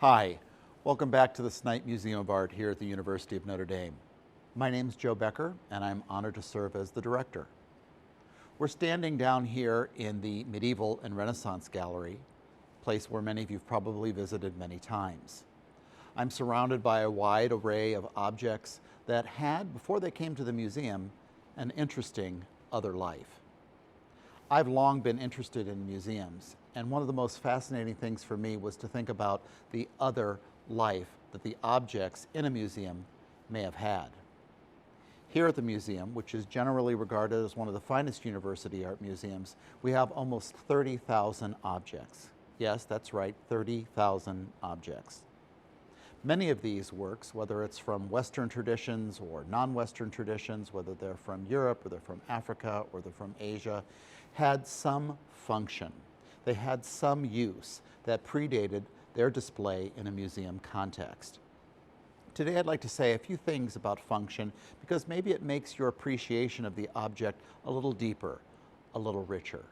Hi, welcome back to the Snipe Museum of Art here at the University of Notre Dame. My name is Joe Becker and I'm honored to serve as the director. We're standing down here in the Medieval and Renaissance Gallery, a place where many of you have probably visited many times. I'm surrounded by a wide array of objects that had, before they came to the museum, an interesting other life. I've long been interested in museums, and one of the most fascinating things for me was to think about the other life that the objects in a museum may have had. Here at the museum, which is generally regarded as one of the finest university art museums, we have almost 30,000 objects. Yes, that's right, 30,000 objects. Many of these works, whether it's from Western traditions or non-Western traditions, whether they're from Europe or they're from Africa or they're from Asia, had some function. They had some use that predated their display in a museum context. Today I'd like to say a few things about function because maybe it makes your appreciation of the object a little deeper, a little richer.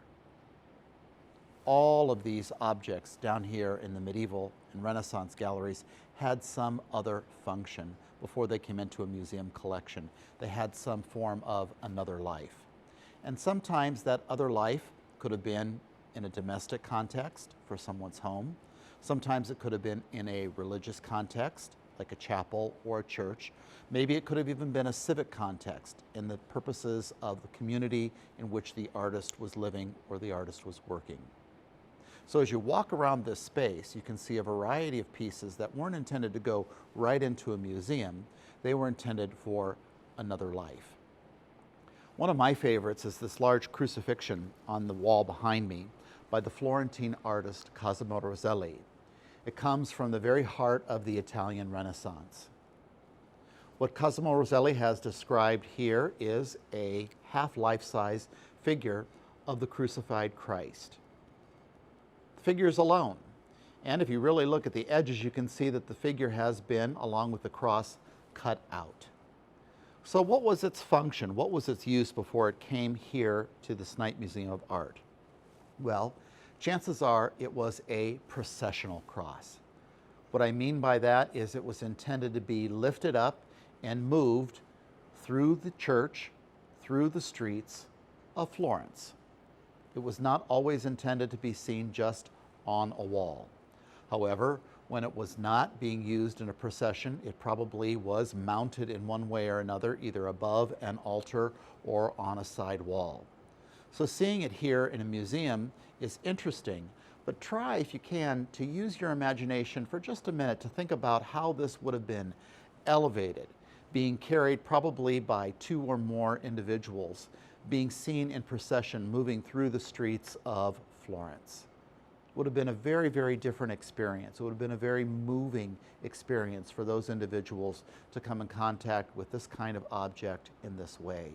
All of these objects down here in the medieval and Renaissance galleries had some other function before they came into a museum collection. They had some form of another life. And sometimes that other life could have been in a domestic context for someone's home. Sometimes it could have been in a religious context, like a chapel or a church. Maybe it could have even been a civic context in the purposes of the community in which the artist was living or the artist was working. So as you walk around this space, you can see a variety of pieces that weren't intended to go right into a museum. They were intended for another life. One of my favorites is this large crucifixion on the wall behind me by the Florentine artist Cosimo Roselli. It comes from the very heart of the Italian Renaissance. What Cosimo Roselli has described here is a half life-size figure of the crucified Christ. The figure is alone, and if you really look at the edges, you can see that the figure has been, along with the cross, cut out. So what was its function? What was its use before it came here to the Snipe Museum of Art? Well, chances are it was a processional cross. What I mean by that is it was intended to be lifted up and moved through the church, through the streets of Florence. It was not always intended to be seen just on a wall. However, when it was not being used in a procession, it probably was mounted in one way or another, either above an altar or on a side wall. So seeing it here in a museum is interesting, but try, if you can, to use your imagination for just a minute to think about how this would have been elevated, being carried probably by two or more individuals, being seen in procession moving through the streets of Florence. Would have been a very, very different experience. It would have been a very moving experience for those individuals to come in contact with this kind of object in this way.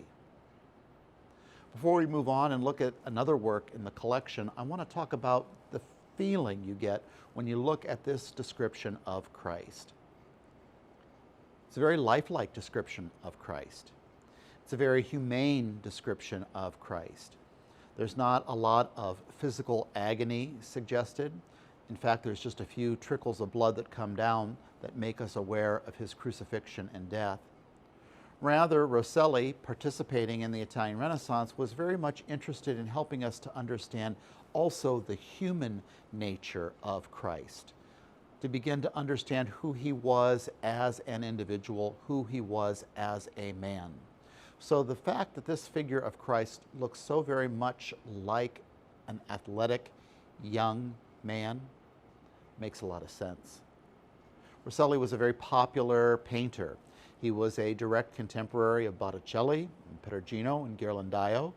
Before we move on and look at another work in the collection, I want to talk about the feeling you get when you look at this description of Christ. It's a very lifelike description of Christ. It's a very humane description of Christ. There's not a lot of physical agony suggested. In fact, there's just a few trickles of blood that come down that make us aware of his crucifixion and death. Rather, Roselli, participating in the Italian Renaissance, was very much interested in helping us to understand also the human nature of Christ, to begin to understand who he was as an individual, who he was as a man. So the fact that this figure of Christ looks so very much like an athletic young man makes a lot of sense. Roselli was a very popular painter. He was a direct contemporary of Botticelli, and Perugino, and Ghirlandaio.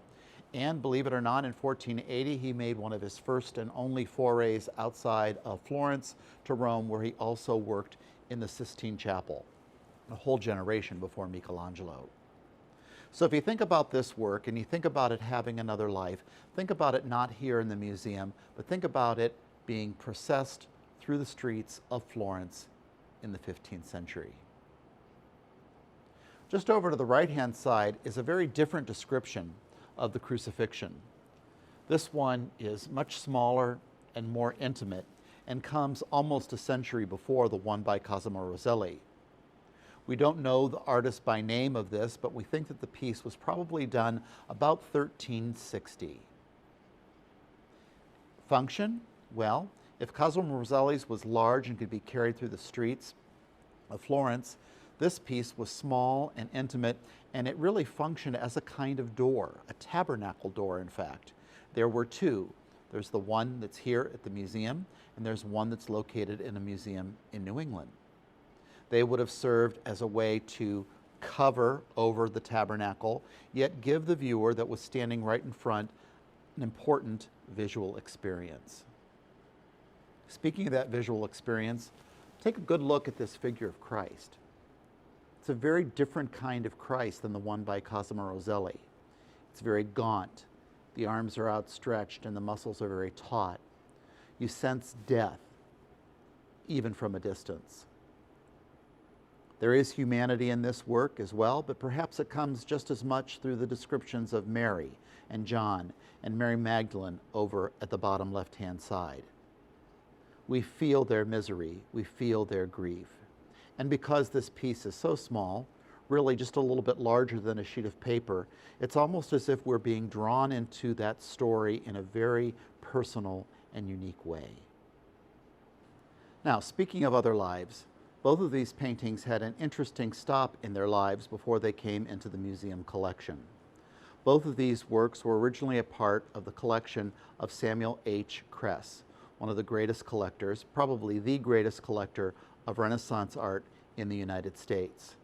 And believe it or not, in 1480, he made one of his first and only forays outside of Florence to Rome, where he also worked in the Sistine Chapel, a whole generation before Michelangelo. So if you think about this work and you think about it having another life, think about it not here in the museum, but think about it being processed through the streets of Florence in the 15th century. Just over to the right-hand side is a very different description of the crucifixion. This one is much smaller and more intimate, and comes almost a century before the one by Cosimo Roselli. We don't know the artist by name of this, but we think that the piece was probably done about 1360. Function? Well, if Cosimo Roselli's was large and could be carried through the streets of Florence, this piece was small and intimate, and it really functioned as a kind of door, a tabernacle door, in fact. There were two. There's the one that's here at the museum, and there's one that's located in a museum in New England. They would have served as a way to cover over the tabernacle, yet give the viewer that was standing right in front an important visual experience. Speaking of that visual experience, take a good look at this figure of Christ. It's a very different kind of Christ than the one by Cosimo Roselli. It's very gaunt. The arms are outstretched and the muscles are very taut. You sense death, even from a distance. There is humanity in this work as well, but perhaps it comes just as much through the descriptions of Mary and John and Mary Magdalene over at the bottom left-hand side. We feel their misery, we feel their grief. And because this piece is so small, really just a little bit larger than a sheet of paper, it's almost as if we're being drawn into that story in a very personal and unique way. Now, speaking of other lives, both of these paintings had an interesting stop in their lives before they came into the museum collection. Both of these works were originally a part of the collection of Samuel H. Kress, one of the greatest collectors, probably the greatest collector of Renaissance art in the United States.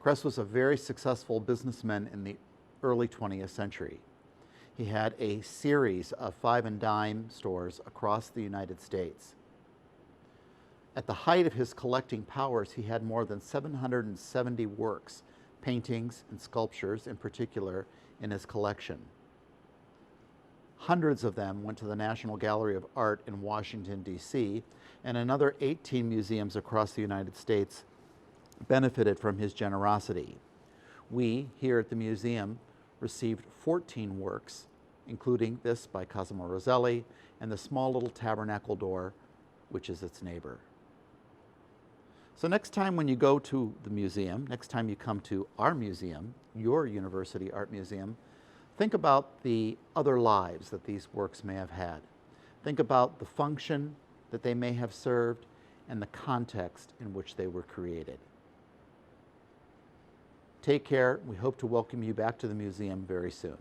Kress was a very successful businessman in the early 20th century. He had a series of five and dime stores across the United States. At the height of his collecting powers, he had more than 770 works, paintings and sculptures in particular, in his collection. Hundreds of them went to the National Gallery of Art in Washington, D.C., and another 18 museums across the United States benefited from his generosity. We, here at the museum, received 14 works, including this by Cosimo Roselli and the small little tabernacle door, which is its neighbor. So next time when you go to the museum, next time you come to our museum, your university art museum, think about the other lives that these works may have had. Think about the function that they may have served and the context in which they were created. Take care. We hope to welcome you back to the museum very soon.